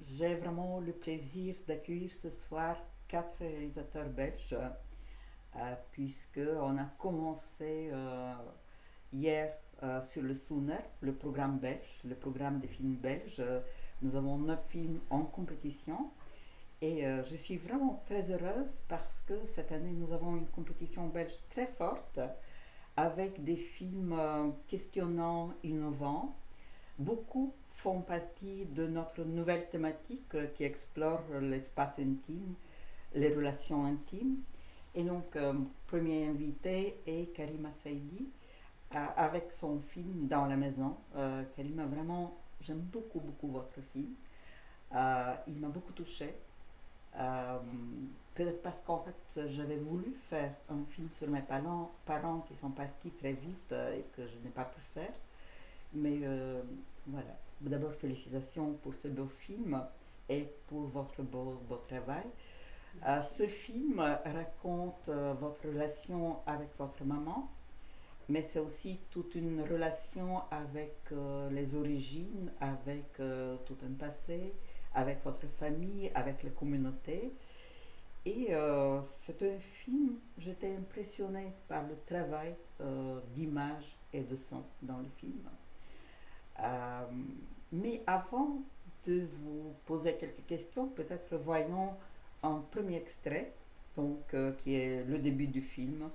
j'ai vraiment le plaisir d'accueillir ce soir quatre réalisateurs belges, puisque on a commencé hier sur le Sooner, le programme belge, le programme des films belges. Nous avons 9 films en compétition et je suis vraiment très heureuse parce que cette année nous avons une compétition belge très forte avec des films questionnants, innovants. Beaucoup font partie de notre nouvelle thématique qui explore l'espace intime, les relations intimes. Et donc, premier invité est Karima Saidi avec son film Dans la maison. Karima, vraiment, j'aime beaucoup, beaucoup votre film. Il m'a beaucoup touchée. Euh, Peut-être parce qu'en fait, j'avais voulu faire un film sur mes parents qui sont partis très vite et que je n'ai pas pu faire. Mais voilà. D'abord, félicitations pour ce beau film et pour votre beau travail. Ce film raconte votre relation avec votre maman, mais c'est aussi toute une relation avec les origines, avec tout un passé, avec votre famille, avec la communauté. Et c'est un film, j'étais impressionnée par le travail d'image et de son dans le film. Euh, mais avant de vous poser quelques questions, peut-être voyons un premier extrait, donc qui est le début du film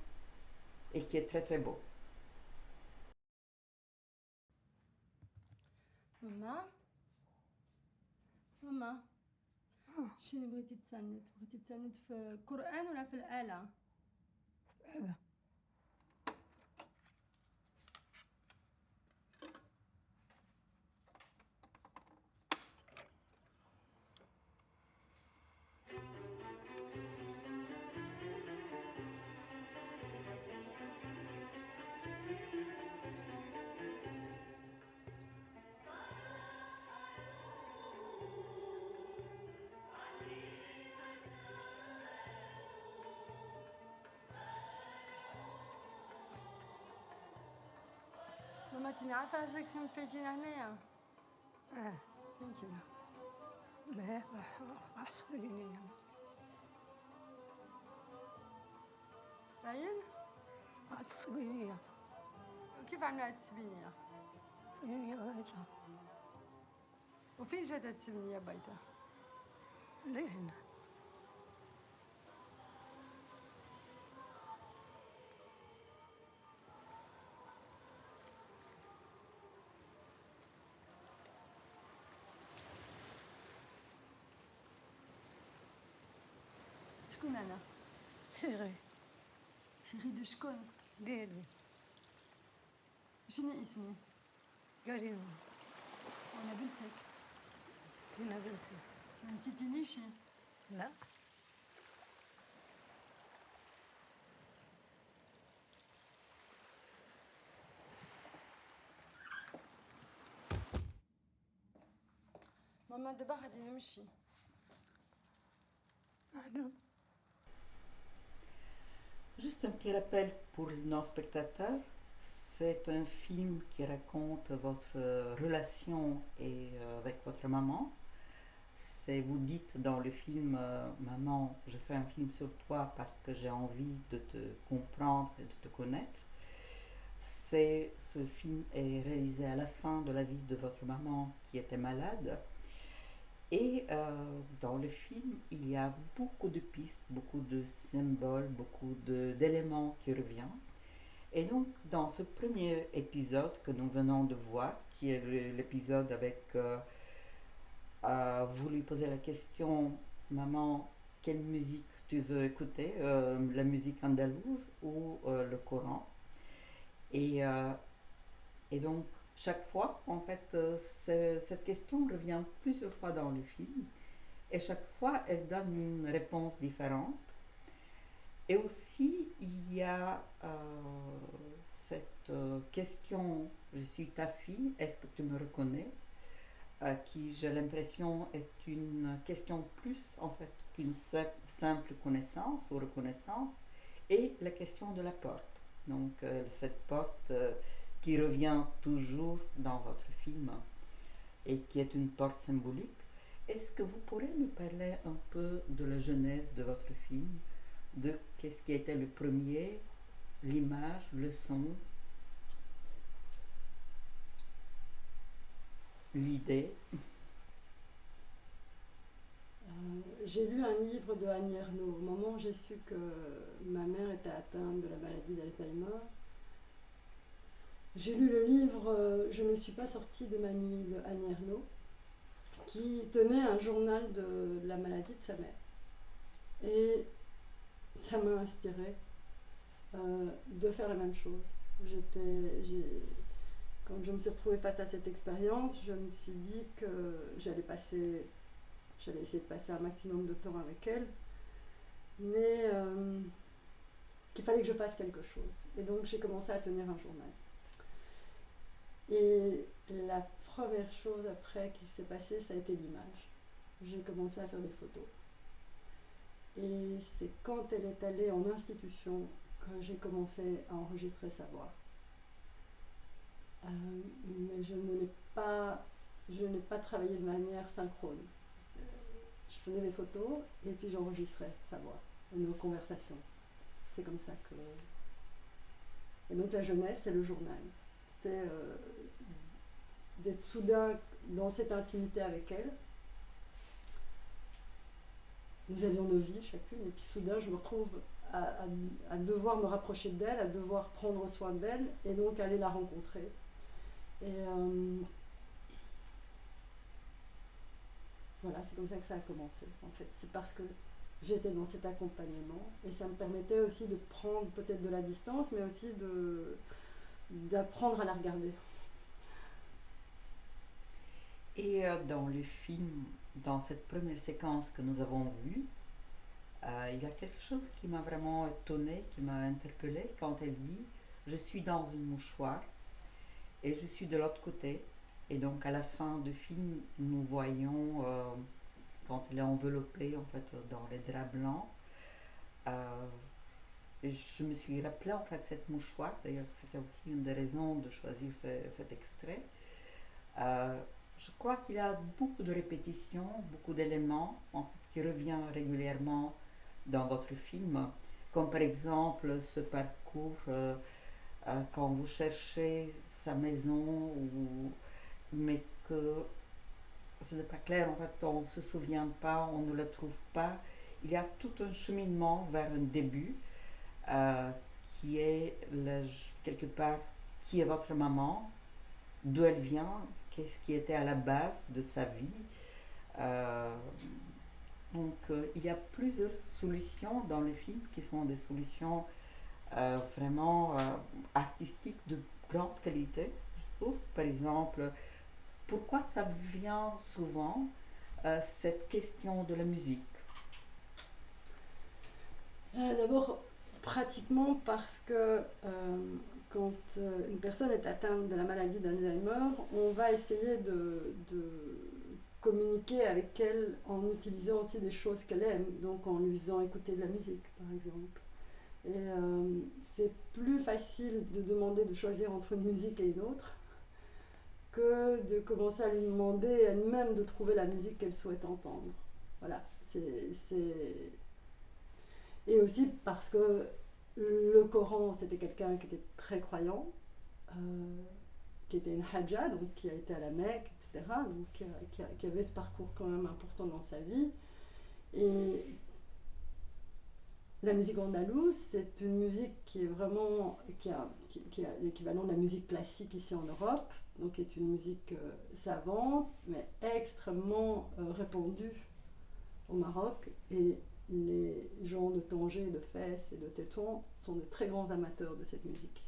et qui est très très beau. ماما ماما شنو بغيتي تسند؟ بغيتي تسند في القرآن ولا في الآلة؟ أنا ماما تيني عارفة راسك فايتينا هنايا؟ آه فايتينا. ما بحصلني باين؟ بحصلني كيف عملوا هاد السبينية؟ سنية غايطة وفين جات هاد السبينية بايتة؟ لهنا شكون أنا؟ صغير شيخي دو شكون؟ ديالي شنو اسمي؟ كريمة وأنا بنتك. فينا بنتي ما نسيتينيش؟ لا ماما دابا غادي نمشي. أنا Juste un petit rappel pour nos spectateurs. C'est un film qui raconte votre relation avec votre maman. C'est vous dites dans le film Maman, je fais un film sur toi parce que j'ai envie de te comprendre et de te connaître. Ce film est réalisé à la fin de la vie de votre maman qui était malade. Et dans le film, il y a beaucoup de pistes, beaucoup de symboles, beaucoup d'éléments qui reviennent. Et donc, dans ce premier épisode que nous venons de voir, qui est l'épisode avec vous lui posez la question, maman, quelle musique tu veux écouter, la musique andalouse ou le Coran. Et, euh, et donc, chaque fois, en fait, cette question revient plusieurs fois dans le film. Et chaque fois, elle donne une réponse différente. Et aussi, il y a cette question, je suis ta fille, est-ce que tu me reconnais qui, j'ai l'impression, est une question plus, en fait, qu'une simple connaissance ou reconnaissance. Et la question de la porte. Donc, cette porte qui revient toujours dans votre film et qui est une porte symbolique. Est-ce que vous pourrez me parler un peu de la genèse de votre film, de qu'est-ce qui était le premier, l'image, le son, l'idée? J'ai lu un livre de Annie Ernaux. Au moment où j'ai su que ma mère était atteinte de la maladie d'Alzheimer, j'ai lu le livre Je ne suis pas sortie de ma nuit de Annie Ernaux, qui tenait un journal de la maladie de sa mère. Et ça m'a inspirée de faire la même chose. Quand je me suis retrouvée face à cette expérience, je me suis dit que j'allais essayer de passer un maximum de temps avec elle, mais qu'il fallait que je fasse quelque chose. Et donc j'ai commencé à tenir un journal. Et la première chose après qui s'est passée, ça a été l'image. J'ai commencé à faire des photos. Et c'est quand elle est allée en institution que j'ai commencé à enregistrer sa voix. Mais je n'ai pas travaillé de manière synchrone. Je faisais des photos et puis j'enregistrais sa voix et nos conversations. C'est comme ça que... Et donc la jeunesse, c'est le journal. C'est d'être soudain dans cette intimité avec elle. Nous avions nos vies chacune et puis soudain je me retrouve à devoir me rapprocher d'elle, à devoir prendre soin d'elle et donc aller la rencontrer. Et voilà, c'est comme ça que ça a commencé. En fait, c'est parce que j'étais dans cet accompagnement et ça me permettait aussi de prendre peut-être de la distance, mais aussi d'apprendre à la regarder. Et dans le film, dans cette première séquence que nous avons vue, il y a quelque chose qui m'a vraiment étonnée, qui m'a interpellée quand elle dit « Je suis dans une mouchoir et je suis de l'autre côté ». Et donc à la fin du film, nous voyons, quand elle est enveloppée en fait, dans les draps blancs, je me suis rappelé en fait cette mouchoir, d'ailleurs c'était aussi une des raisons de choisir cet extrait. Je crois qu'il y a beaucoup de répétitions, beaucoup d'éléments en fait, qui reviennent régulièrement dans votre film, comme par exemple ce parcours quand vous cherchez sa maison, mais que ce n'est pas clair, en fait on ne se souvient pas, on ne le trouve pas. Il y a tout un cheminement vers un début qui est quelque part qui est votre maman, d'où elle vient, qu'est-ce qui était à la base de sa vie. Donc il y a plusieurs solutions dans le film qui sont des solutions vraiment artistiques de grande qualité, je trouve. Par exemple, pourquoi ça vient souvent cette question de la musique? D'abord, pratiquement parce que quand une personne est atteinte de la maladie d'Alzheimer, on va essayer de communiquer avec elle en utilisant aussi des choses qu'elle aime, donc en lui faisant écouter de la musique, par exemple. Et c'est plus facile de demander de choisir entre une musique et une autre que de commencer à lui demander elle-même de trouver la musique qu'elle souhaite entendre. Voilà, Et aussi parce que le Coran, c'était quelqu'un qui était très croyant, qui était une hajja, donc qui a été à la Mecque, etc., donc qui avait ce parcours quand même important dans sa vie. Et la musique andalouse, c'est une musique qui est vraiment, qui a l'équivalent de la musique classique ici en Europe, donc qui est une musique savante, mais extrêmement répandue au Maroc. Et les gens de Tanger, de Fès et de Tétouan sont de très grands amateurs de cette musique.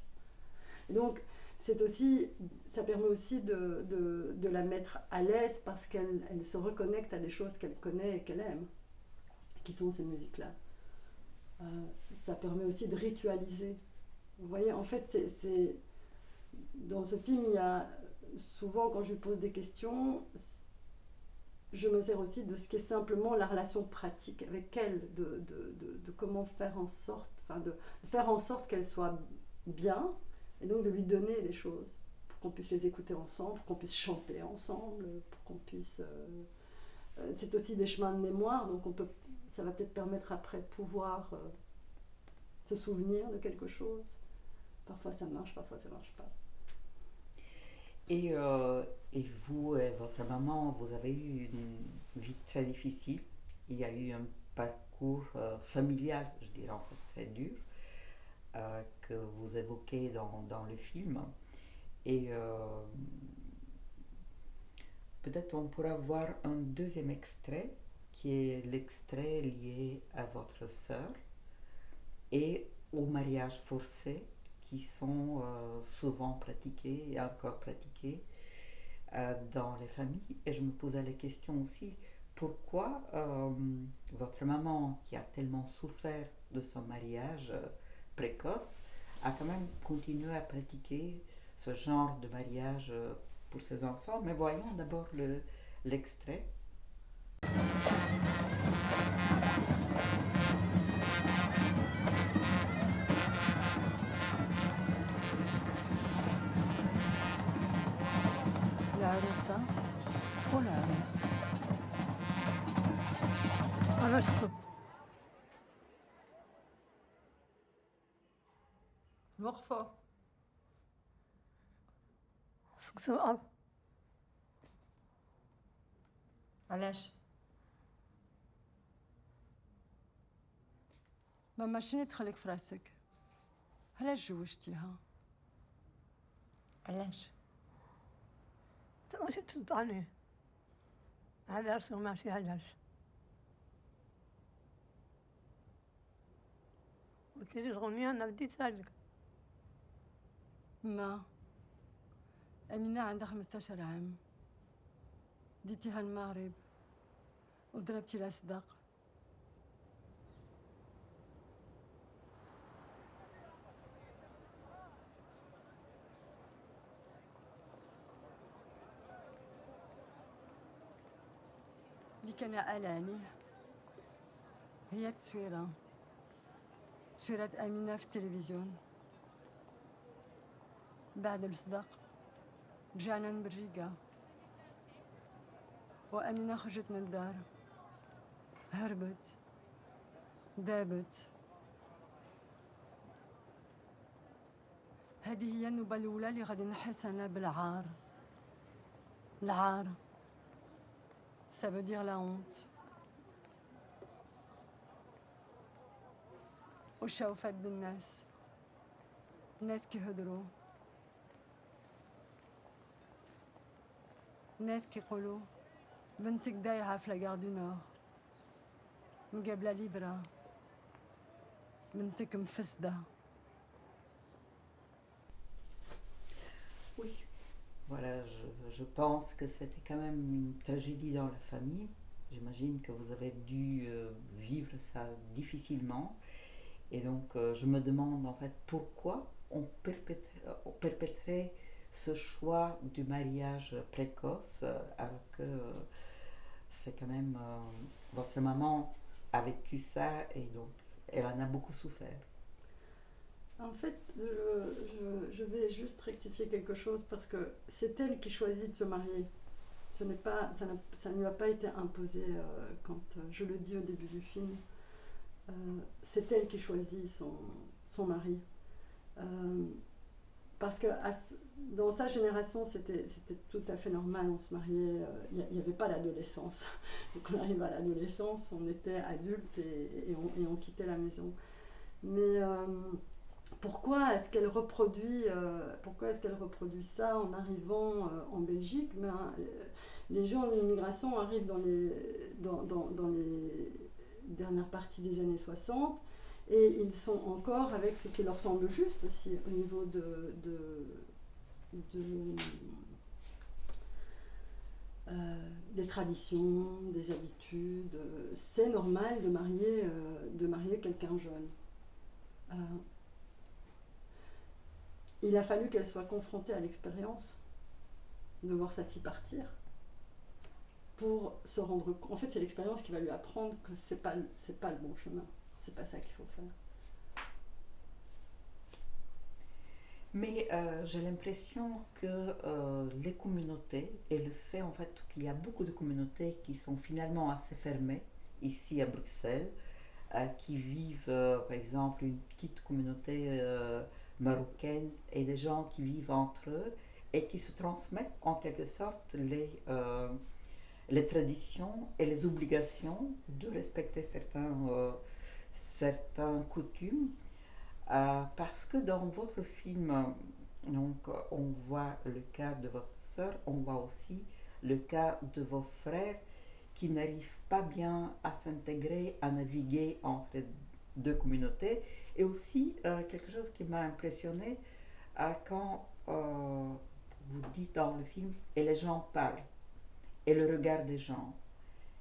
Et donc, ça permet aussi de la mettre à l'aise parce qu'elle se reconnecte à des choses qu'elle connaît et qu'elle aime, qui sont ces musiques-là. Ça permet aussi de ritualiser. Vous voyez, en fait, dans ce film, il y a souvent, quand je lui pose des questions, je me sers aussi de ce qui est simplement la relation pratique avec elle, de comment faire en sorte, de faire en sorte qu'elle soit bien, et donc de lui donner des choses, pour qu'on puisse les écouter ensemble, pour qu'on puisse chanter ensemble, pour qu'on puisse c'est aussi des chemins de mémoire, donc ça va peut-être permettre après de pouvoir se souvenir de quelque chose. Parfois ça marche, parfois ça marche pas. Et vous et votre maman, vous avez eu une vie très difficile. Il y a eu un parcours familial, je dirais en fait très dur, que vous évoquez dans le film. Et peut-être on pourra voir un deuxième extrait, qui est l'extrait lié à votre sœur et au mariage forcé, qui sont souvent pratiqués et encore pratiqués dans les familles. Et je me posais la question aussi, pourquoi votre maman, qui a tellement souffert de son mariage précoce, a quand même continué à pratiquer ce genre de mariage pour ses enfants. Mais voyons d'abord l'extrait. العروسة والعروس. أنا شفت وقفة. سؤال. علاش؟ ماما شنو تخليك في راسك؟ علاش جوجتيها؟ علاش؟ أنت ماشي تنطعني. علاش وماشي علاش. قلت لي الأغنية أنا بديتها لك. ما أمينة عندها 15 عام، ديتيها المغرب وضربتي لها صداق. اللي كان قال عليه هي تصويرة أمينة في التلفزيون. بعد الصداق رجعنا لبلجيكا وأمينة خرجت من الدار، هربت، دابت. هذه هي النوبة الأولى اللي غادي نحس أنا بالعار. العار ça veut dire la honte. وشاو فد الناس كيهضروا، الناس كيقولوا بنتك ضايعة في لاكار دو نور، مقابلة ليبرا، بنتك مفسدة. Oui. Voilà, je pense que c'était quand même une tragédie dans la famille. J'imagine que vous avez dû vivre ça difficilement. Et donc, je me demande en fait pourquoi on perpétrait ce choix du mariage précoce, alors que c'est quand même votre maman a vécu ça et donc elle en a beaucoup souffert. En fait, je vais juste rectifier quelque chose parce que c'est elle qui choisit de se marier. Ça ne lui a pas été imposé quand je le dis au début du film. C'est elle qui choisit son mari. Parce que dans sa génération, c'était tout à fait normal, on se mariait, il n'y avait pas l'adolescence. Donc on arrive à l'adolescence, on était adulte et on quittait la maison. Mais pourquoi est-ce qu'elle reproduit ça en arrivant en Belgique? Les gens de l'immigration arrivent dans les dernières parties des années 60 et ils sont encore avec ce qui leur semble juste aussi au niveau des traditions, des habitudes. C'est normal de marier quelqu'un jeune. Il a fallu qu'elle soit confrontée à l'expérience de voir sa fille partir pour se rendre compte. En fait, c'est l'expérience qui va lui apprendre que c'est pas le bon chemin. C'est pas ça qu'il faut faire. Mais j'ai l'impression que les communautés et le fait en fait qu'il y a beaucoup de communautés qui sont finalement assez fermées ici à Bruxelles, qui vivent par exemple une petite communauté marocaine et des gens qui vivent entre eux et qui se transmettent en quelque sorte les traditions et les obligations de respecter certains coutumes. Parce que dans votre film, donc, on voit le cas de votre sœur, on voit aussi le cas de vos frères qui n'arrivent pas bien à s'intégrer, à naviguer entre deux communautés. Et aussi, quelque chose qui m'a impressionné, quand vous dites dans le film, et les gens parlent, et le regard des gens.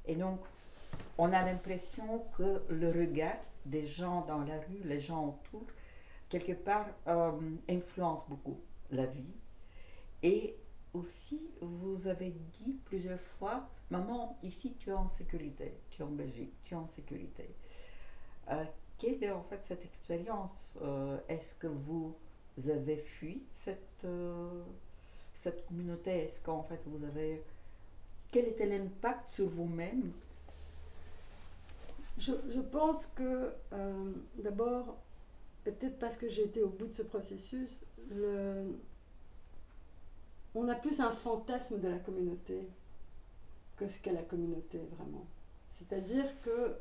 Et donc, on a l'impression que le regard des gens dans la rue, les gens autour, quelque part, influence beaucoup la vie. Et aussi, vous avez dit plusieurs fois, maman, ici tu es en sécurité, tu es en Belgique, tu es en sécurité. Quelle est en fait cette expérience? Est-ce que vous avez fui cette communauté? Est-ce qu'en fait vous avez... Quel était l'impact sur vous-même? Je pense que d'abord, et peut-être parce que j'ai été au bout de ce processus, on a plus un fantasme de la communauté que ce qu'est la communauté vraiment. C'est-à-dire que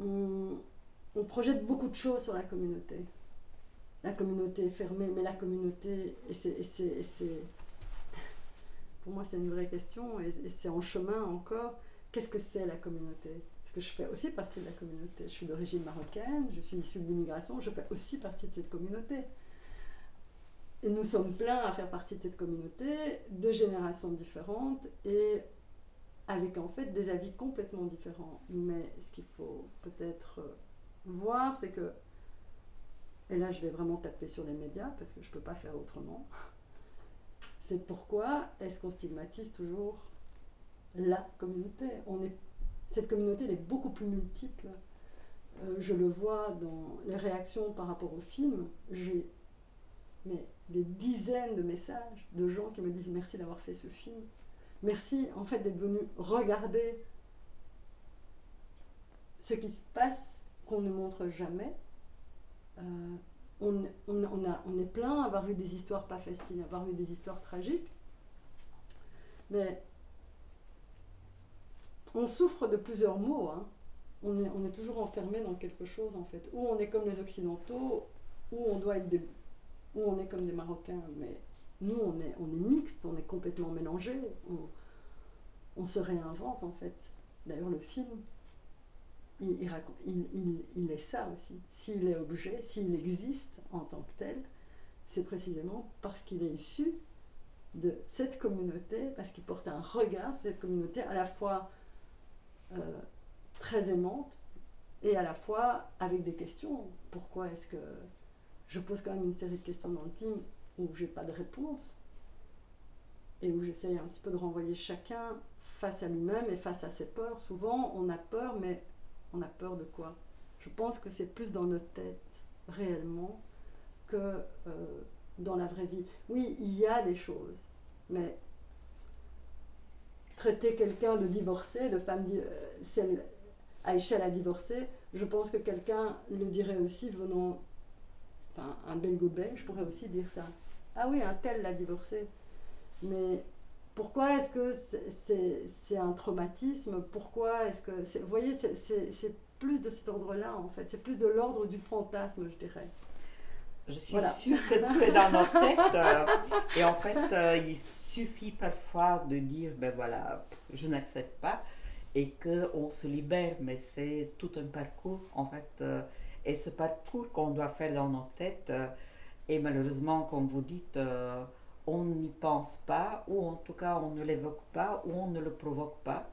on projette beaucoup de choses sur la communauté. La communauté est fermée, mais la communauté, pour moi c'est une vraie question et c'est en chemin encore. Qu'est-ce que c'est la communauté? Parce que je fais aussi partie de la communauté. Je suis d'origine marocaine, je suis issue de l'immigration, je fais aussi partie de cette communauté. Et nous sommes pleins à faire partie de cette communauté, de générations différentes et avec en fait des avis complètement différents. Mais ce qu'il faut peut-être voir, c'est que, et là je vais vraiment taper sur les médias parce que je ne peux pas faire autrement, c'est pourquoi est-ce qu'on stigmatise toujours la communauté? Cette communauté elle est beaucoup plus multiple. Je le vois dans les réactions par rapport au film. J'ai des dizaines de messages de gens qui me disent merci d'avoir fait ce film. Merci en fait d'être venu regarder ce qui se passe qu'on ne montre jamais. On est plein à avoir eu des histoires pas faciles, à avoir eu des histoires tragiques. Mais on souffre de plusieurs maux. Hein. On est toujours enfermé dans quelque chose en fait. Ou on est comme les Occidentaux, ou on doit être où on est comme des Marocains, mais nous on est mixte, on est complètement mélangés, on se réinvente en fait. D'ailleurs le film, il est ça aussi. S'il est objet, s'il existe en tant que tel, c'est précisément parce qu'il est issu de cette communauté, parce qu'il porte un regard sur cette communauté à la fois très aimante et à la fois avec des questions. Pourquoi est-ce que... Je pose quand même une série de questions dans le film où j'ai pas de réponse et où j'essaye un petit peu de renvoyer chacun face à lui-même et face à ses peurs. Souvent, on a peur, mais on a peur de quoi? Je pense que c'est plus dans notre tête, réellement, que dans la vraie vie. Oui, il y a des choses, mais traiter quelqu'un de divorcé, de femme... Aïcha a divorcé, je pense que quelqu'un le dirait aussi venant... Enfin, un belgo-belge pourrait aussi dire ça. Ah oui, un tel l'a divorcé. Mais pourquoi est-ce que c'est un traumatisme? Pourquoi est-ce que... Vous voyez, c'est plus de cet ordre-là, en fait. C'est plus de l'ordre du fantasme, je dirais. Je suis sûre que tout est dans notre tête. Et en fait, il suffit parfois de dire, ben voilà, je n'accepte pas. Et qu'on se libère. Mais c'est tout un parcours, en fait... Et ce parcours qu'on doit faire dans nos têtes, et malheureusement, comme vous dites, on n'y pense pas, ou en tout cas on ne l'évoque pas, ou on ne le provoque pas,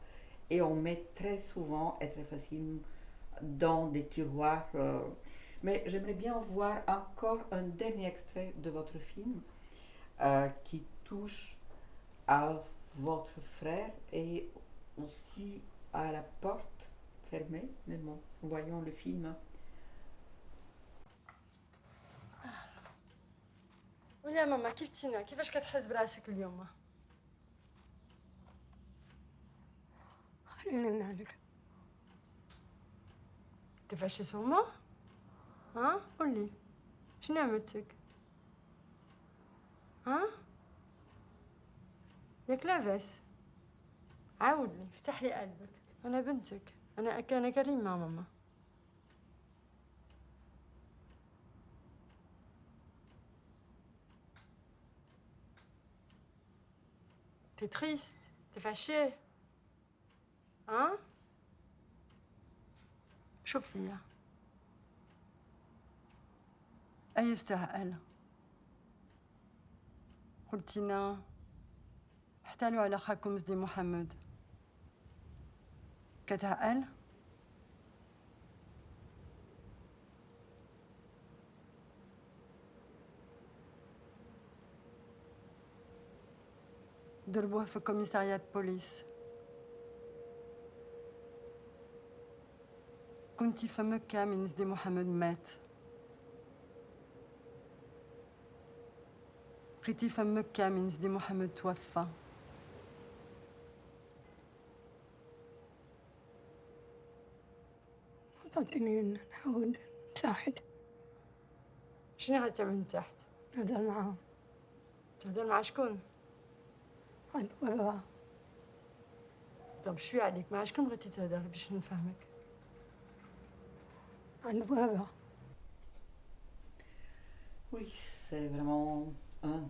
et on met très souvent et très facilement dans des tiroirs. Mais j'aimerais bien voir encore un dernier extrait de votre film qui touche à votre frère et aussi à la porte fermée. Mais bon, voyons le film. قولي يا ماما كيف تينا كيفاش كتحس براسك اليوم؟ خليني هنالك. كيفاش سوما؟ ها قولي شنو عملتك؟ ها؟ ياك لاباس؟ عاود لي افتح لي قلبك، انا بنتك، انا كريمه ماما. T'es triste, t'es fâché. Hein؟ شوف فيا. أي يستعقل؟ قلتينا احتالوا على خاكم زدي محمد. كتعقل؟ ضربوه في كوميساريات بوليس. كنتي في مكة من زدي محمد مات. بقيتي في مكة من زدي محمد توفى. طلتني نعود نساعد. شنو غتعمل من تحت؟ نهضر معاهم. تهضر مع شكون؟ عن بابا. طب شوي عليك مع شكون بغيتي تهضر باش نفهمك؟ عن بابا. Oui, c'est vraiment un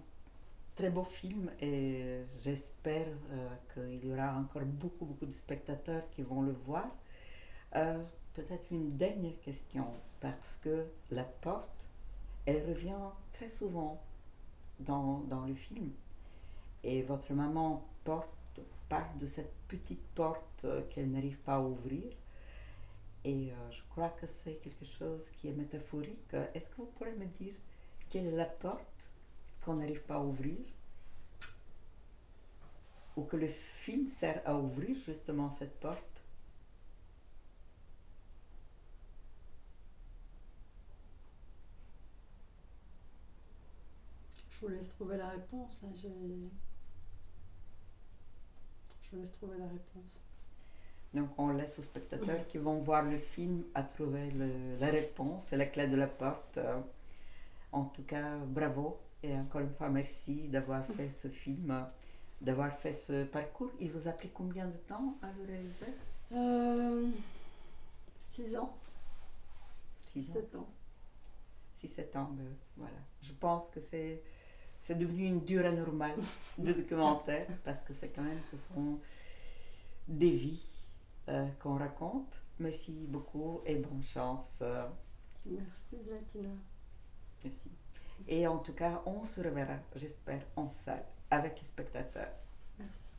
très beau film et j'espère qu'il y aura encore beaucoup de spectateurs qui vont le voir. Peut-être une dernière question, parce que la porte, elle revient très souvent dans le film. Et votre maman parle de cette petite porte qu'elle n'arrive pas à ouvrir. Et je crois que c'est quelque chose qui est métaphorique. Est-ce que vous pourrez me dire quelle est la porte qu'on n'arrive pas à ouvrir? Ou que le film sert à ouvrir justement cette porte? Je vous laisse trouver la réponse. Là, je vous laisse trouver la réponse. Donc on laisse aux spectateurs qui vont voir le film à trouver la réponse et la clé de la porte. En tout cas, bravo et encore une fois merci d'avoir fait ce film, d'avoir fait ce parcours. Il vous a pris combien de temps à le réaliser? 6 ans. 6 ans. 7 ans. 6-7 ans, ben, voilà. Je pense que c'est devenu une durée normale de documentaire parce que c'est quand même, ce sont des vies qu'on raconte. Merci beaucoup et bonne chance. Merci Zlatina. Merci. Et en tout cas, on se reverra, j'espère, en salle avec les spectateurs. Merci.